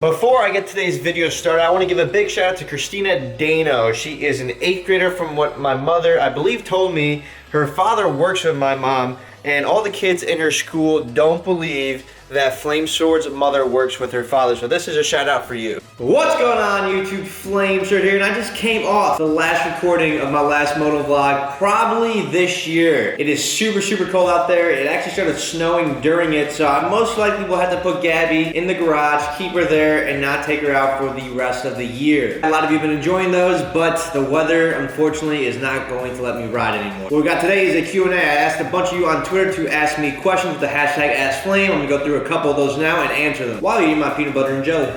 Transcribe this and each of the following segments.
Before I get today's video started, I want to give a big shout out to Christina Dano. She is an 8th grader from what my mother, I believe, told me. Her father works with my mom, and all the kids in her school don't believe that Flamesword's mother works with her father. So this is a shout out for you. What's going on, YouTube? Flamesword here, and I just came off the last recording of my last moto vlog, probably this year. It is super cold out there. It actually started snowing during it, so I most likely will have to put Gabby in the garage, keep her there, and not take her out for the rest of the year. A lot of you have been enjoying those, but the weather, unfortunately, is not going to let me ride anymore. What we got today is a Q&A. I asked a bunch of you on Twitter to ask me questions with the hashtag AskFlame. I'm gonna go through a couple of those now and answer them while you eat my peanut butter and jelly.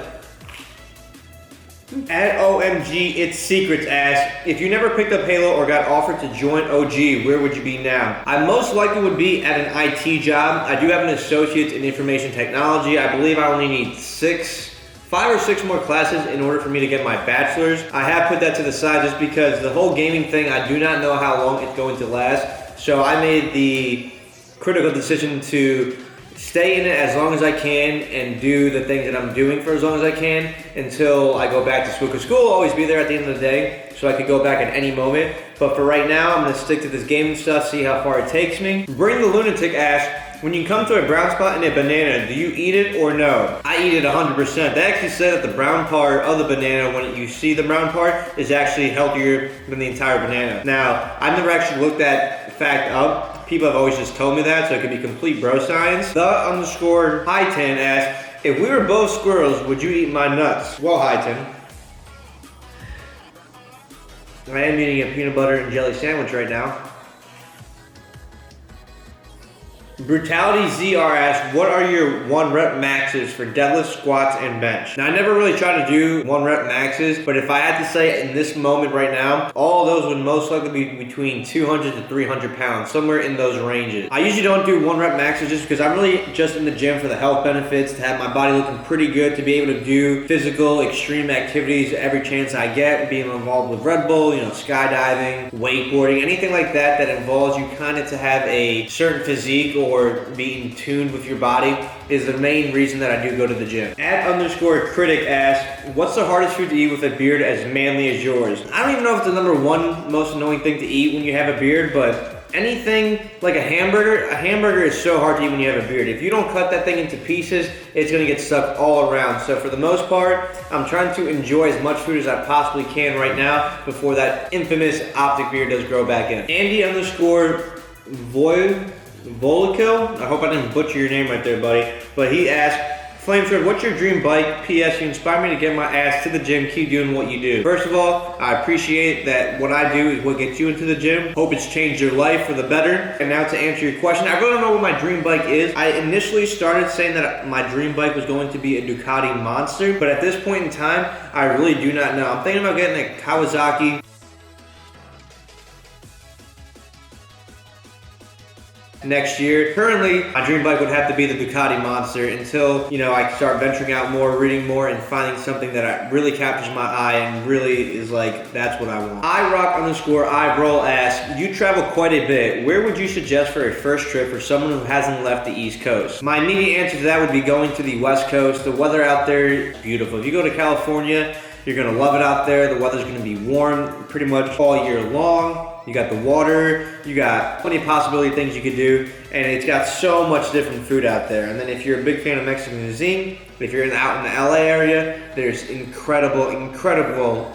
At OMG It's Secrets asks, if you never picked up Halo or got offered to join OG, where would you be now? I most likely would be at an IT job. I do have an associate in information technology. I believe I only need 5 or 6 more classes in order for me to get my bachelor's. I have put that to the side just because the whole gaming thing, I do not know how long it's going to last. So I made the critical decision to stay in it as long as I can and do the things that I'm doing for as long as I can until I go back to school. Because school will always be there at the end of the day, so I could go back at any moment. But for right now, I'm gonna stick to this gaming stuff, see how far it takes me. Bring the Lunatic asks, when you come to a brown spot in a banana, do you eat it or no? I eat it 100%. They actually say that the brown part of the banana, when you see the brown part, is actually healthier than the entire banana. Now, I've never actually looked that fact up. People have always just told me that, so it could be complete bro science. The_Hi10 asks, if we were both squirrels, would you eat my nuts? Well, Hi10, I am eating a peanut butter and jelly sandwich right now. Brutality ZR asks, what are your 1 rep maxes for deadlifts, squats, and bench? Now, I never really try to do 1 rep maxes, but if I had to say in this moment right now, all of those would most likely be between 200 to 300 pounds, somewhere in those ranges. I usually don't do 1 rep maxes just because I'm really just in the gym for the health benefits, to have my body looking pretty good, to be able to do physical, extreme activities every chance I get, being involved with Red Bull, skydiving, wakeboarding, anything like that that involves you kind of to have a certain physique or being tuned with your body is the main reason that I do go to the gym. @_critic asks, what's the hardest food to eat with a beard as manly as yours? I don't even know if it's the #1 most annoying thing to eat when you have a beard, but anything like a hamburger is so hard to eat when you have a beard. If you don't cut that thing into pieces, it's gonna get stuck all around. So for the most part, I'm trying to enjoy as much food as I possibly can right now before that infamous optic beard does grow back in. Andy_Volikil, I hope I didn't butcher your name right there, buddy. But he asked, Flamesword, what's your dream bike? P.S. You inspire me to get my ass to the gym. Keep doing what you do. First of all, I appreciate that what I do is what gets you into the gym. Hope it's changed your life for the better. And now to answer your question, I really don't know what my dream bike is. I initially started saying that my dream bike was going to be a Ducati Monster, but at this point in time, I really do not know. I'm thinking about getting a Kawasaki next year. Currently, my dream bike would have to be the Ducati Monster until, I start venturing out more, reading more, and finding something that really captures my eye and really is like, that's what I want. iRock_iRoll asks, you travel quite a bit. Where would you suggest for a first trip for someone who hasn't left the East Coast? My immediate answer to that would be going to the West Coast. The weather out there is beautiful. If you go to California, you're gonna love it out there. The weather's gonna be warm pretty much all year long. You got the water, you got plenty of possibility of things you could do, and it's got so much different food out there. And then if you're a big fan of Mexican cuisine, if you're out in the LA area, there's incredible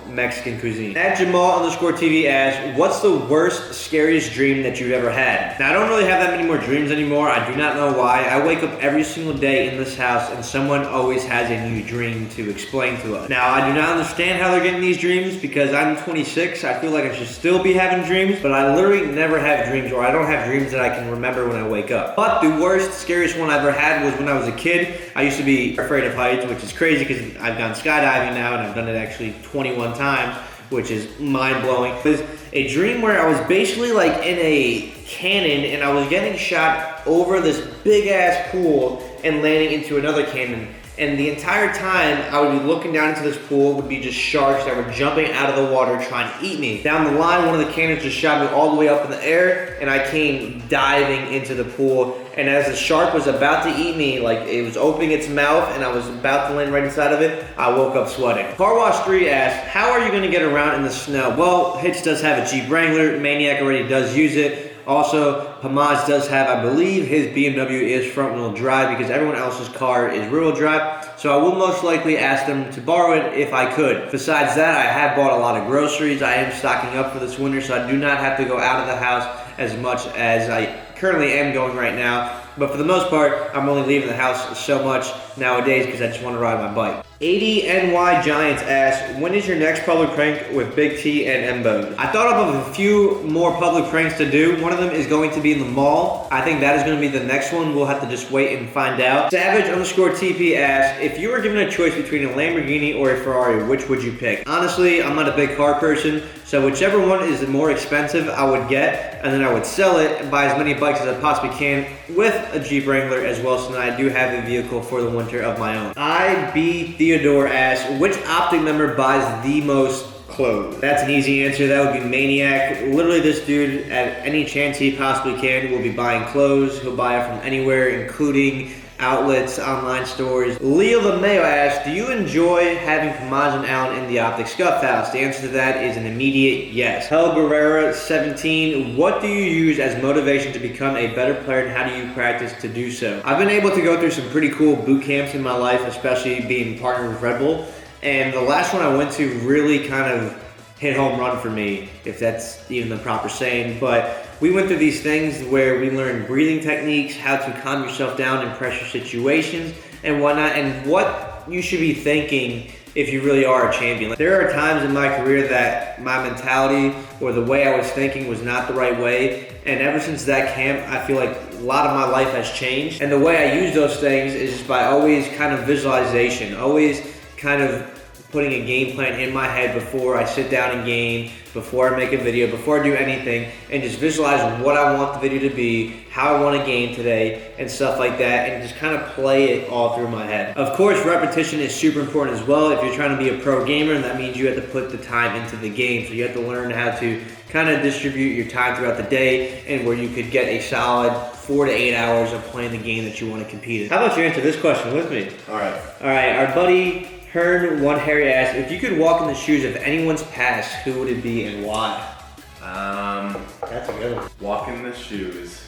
Mexican cuisine. @Jamal_TV asks, what's the worst, scariest dream that you've ever had? Now, I don't really have that many more dreams anymore. I do not know why. I wake up every single day in this house and someone always has a new dream to explain to us. Now, I do not understand how they're getting these dreams because I'm 26. I feel like I should still be having dreams, but I literally never have dreams, or I don't have dreams that I can remember when I wake up. But the worst, scariest one I ever had was when I was a kid. I used to be afraid of heights, which is crazy because I've gone skydiving now and I've done it actually 21 times, which is mind-blowing. It was a dream where I was basically like in a cannon and I was getting shot over this big-ass pool and landing into another cannon. And the entire time I would be looking down into this pool, would be just sharks that were jumping out of the water trying to eat me. Down the line, one of the cannons just shot me all the way up in the air and I came diving into the pool and as the shark was about to eat me, like it was opening its mouth and I was about to land right inside of it, I woke up sweating. Car Wash 3 asks, how are you going to get around in the snow? Well, Hitch does have a Jeep Wrangler, Maniac already does use it. Also, Hamaj does have, I believe his BMW is front wheel drive because everyone else's car is rear wheel drive. So I will most likely ask them to borrow it if I could. Besides that, I have bought a lot of groceries. I am stocking up for this winter, so I do not have to go out of the house as much as I currently am going right now. But for the most part, I'm only leaving the house so much nowadays because I just want to ride my bike. 80NY Giants asks, when is your next public prank with Big T and Embo? I thought of a few more public pranks to do. One of them is going to be in the mall. I think that is going to be the next one. We'll have to just wait and find out. Savage_TP asks, if you were given a choice between a Lamborghini or a Ferrari, which would you pick? Honestly, I'm not a big car person, so whichever one is the more expensive I would get, and then I would sell it and buy as many bikes as I possibly can with a Jeep Wrangler as well, so that I do have a vehicle for the winter of my own. IB Theodore asks, which Optic member buys the most clothes? That's an easy answer. That would be Maniac. Literally, this dude, at any chance he possibly can, will be buying clothes. He'll buy it from anywhere, including outlets, online stores. Leo the Mayo asks, do you enjoy having Kamaz and Allen in the Optic Scuff House? The answer to that is an immediate yes. Hel Guerrera 17, what do you use as motivation to become a better player, and how do you practice to do so? I've been able to go through some pretty cool boot camps in my life, especially being partnered with Red Bull, and the last one I went to really kind of hit home run for me, if that's even the proper saying, but we went through these things where we learned breathing techniques, how to calm yourself down in pressure situations and whatnot, and what you should be thinking if you really are a champion. Like, there are times in my career that my mentality or the way I was thinking was not the right way, and ever since that camp, I feel like a lot of my life has changed. And the way I use those things is just by always kind of visualization, always kind of putting a game plan in my head before I sit down and game, before I make a video, before I do anything, and just visualize what I want the video to be, how I want to game today, and stuff like that, and just kind of play it all through my head. Of course, repetition is super important as well. If you're trying to be a pro gamer, that means you have to put the time into the game, so you have to learn how to kind of distribute your time throughout the day, and where you could get a solid 4 to 8 hours of playing the game that you want to compete in. How about you answer this question with me? All right, our buddy Hearn One Harry asks, if you could walk in the shoes of anyone's past, who would it be and why? That's a good one. Walk in the shoes,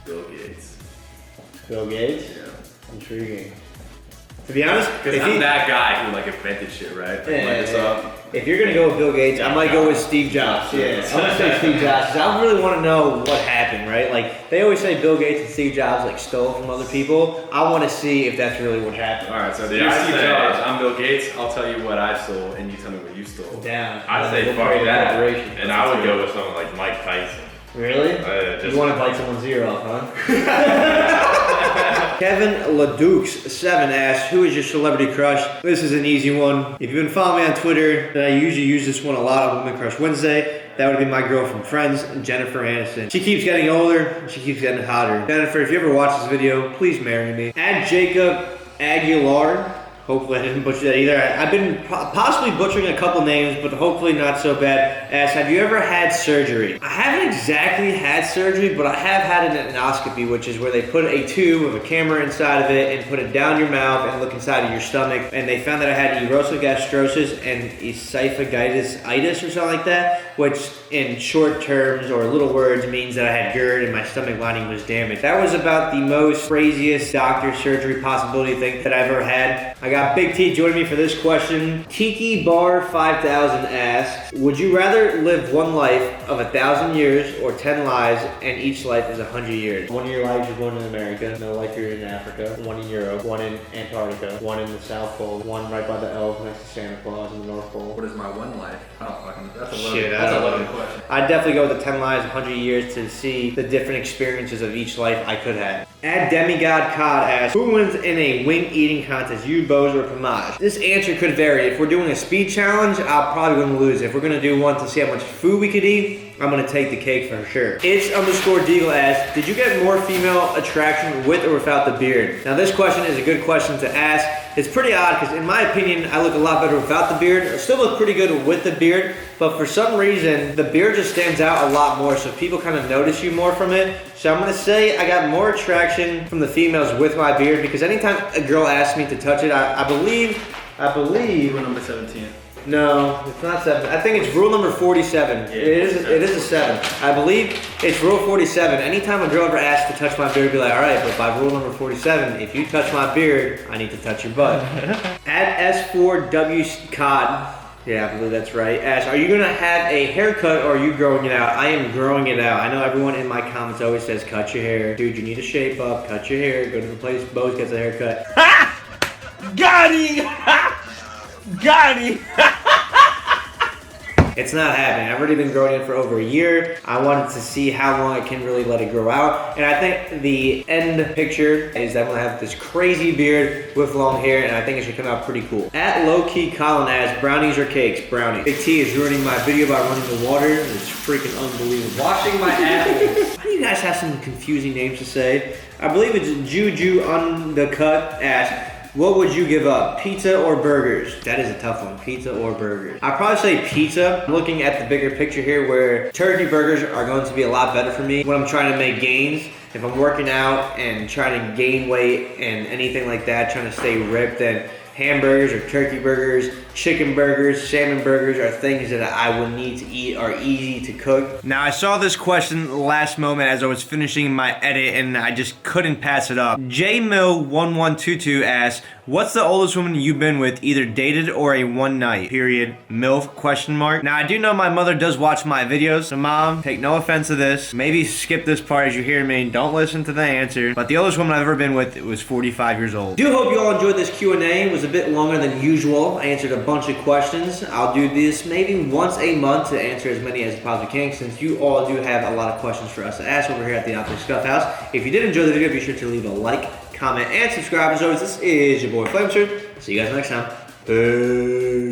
Bill Gates. Bill Gates? Yeah. Intriguing. To be honest, because I'm that guy who like invented shit, right? If you're gonna go with Bill Gates, I might go with Steve Jobs. Yeah, I'm gonna say Steve Jobs. 'Cause I really want to know what happened, right? Like they always say Bill Gates and Steve Jobs like stole from other people. I want to see if that's really what happened. All right, so you're Steve Jobs. I'm Bill Gates. I'll tell you what I stole, and you tell me what you stole. Damn. I'd say fuck that, and I would go with someone like Mike Tyson. Really? You want to bite someone's ear off, huh? Kevin LeDukes7 asks, who is your celebrity crush? This is an easy one. If you've been following me on Twitter, then I usually use this one a lot on Women Crush Wednesday. That would be my girl from Friends, Jennifer Aniston. She keeps getting older, and she keeps getting hotter. Jennifer, if you ever watch this video, please marry me. At Jacob Aguilar, hopefully I didn't butcher that either. I've been possibly butchering a couple names, but hopefully not so bad. Asks, have you ever had surgery? I haven't exactly had surgery, but I have had an endoscopy, which is where they put a tube with a camera inside of it and put it down your mouth and look inside of your stomach. And they found that I had erosive gastrosis and esophagitis or something like that, which in short terms or little words means that I had GERD and my stomach lining was damaged. That was about the most craziest doctor surgery possibility thing that I've ever had. I got Big T joining me for this question. Tiki Bar 5000 asks, would you rather live one life of 1,000 years or 10 lives and each life is 100 years? One of your lives you're born in America, no life you're in Africa, one in Europe, one in Antarctica, one in the South Pole, one right by the elves next to Santa Claus in the North Pole. What is my one life? That's a loaded question. I'd definitely go with the 10 lives, 100 years to see the different experiences of each life I could have. At Demigod Cod asks, who wins in a wing eating contest, you, Bose, or Pamaj? This answer could vary. If we're doing a speed challenge, I'll probably win to lose. If we're gonna do one to see how much food we could eat, I'm gonna take the cake for sure. It's_Deagle asks, did you get more female attraction with or without the beard? Now this question is a good question to ask. It's pretty odd because in my opinion, I look a lot better without the beard. I still look pretty good with the beard, but for some reason, the beard just stands out a lot more, so people kind of notice you more from it. So I'm gonna say I got more attraction from the females with my beard because anytime a girl asks me to touch it, I believe. Rule number 17. No, it's not 7. I think it's rule number 47. Yeah, it is a 7. I believe it's rule 47. Anytime a girl ever asks to touch my beard, be like, all right, but by rule number 47, if you touch my beard, I need to touch your butt. At S4WCOD, yeah, I believe that's right, asks, are you gonna have a haircut or are you growing it out? I am growing it out. I know everyone in my comments always says, cut your hair. Dude, you need to shape up, cut your hair, go to the place Bose gets a haircut. Got him! Got him! It's not happening. I've already been growing it for over a year. I wanted to see how long I can really let it grow out. And I think the end picture is that I'm gonna have this crazy beard with long hair, and I think it should come out pretty cool. At Low-Key Colin asks, brownies or cakes? Brownies. Big T is ruining my video by running the water. It's freaking unbelievable. Washing my apples. Why do you guys have some confusing names to say? I believe it's Juju Undercut asks, what would you give up, pizza or burgers? That is a tough one, pizza or burgers. I'd probably say pizza. I'm looking at the bigger picture here where turkey burgers are going to be a lot better for me when I'm trying to make gains. If I'm working out and trying to gain weight and anything like that, trying to stay ripped, then hamburgers or turkey burgers, chicken burgers, salmon burgers are things that I would need to eat, are easy to cook. Now I saw this question last moment as I was finishing my edit and I just couldn't pass it up. JMill1122 asks, what's the oldest woman you've been with, either dated or a one night, period, MILF, question mark? Now I do know my mother does watch my videos, so mom, take no offense to this. Maybe skip this part as you hear me, don't listen to the answer. But the oldest woman I've ever been with was 45 years old. Do hope you all enjoyed this Q&A. It was a bit longer than usual. I answered a bunch of questions. I'll do this maybe once a month to answer as many as I possibly can, since you all do have a lot of questions for us to ask over here at the Optic Scuff House. If you did enjoy the video, be sure to leave a like, comment, and subscribe. As always, this is your boy Flamesword. See you guys next time. Peace.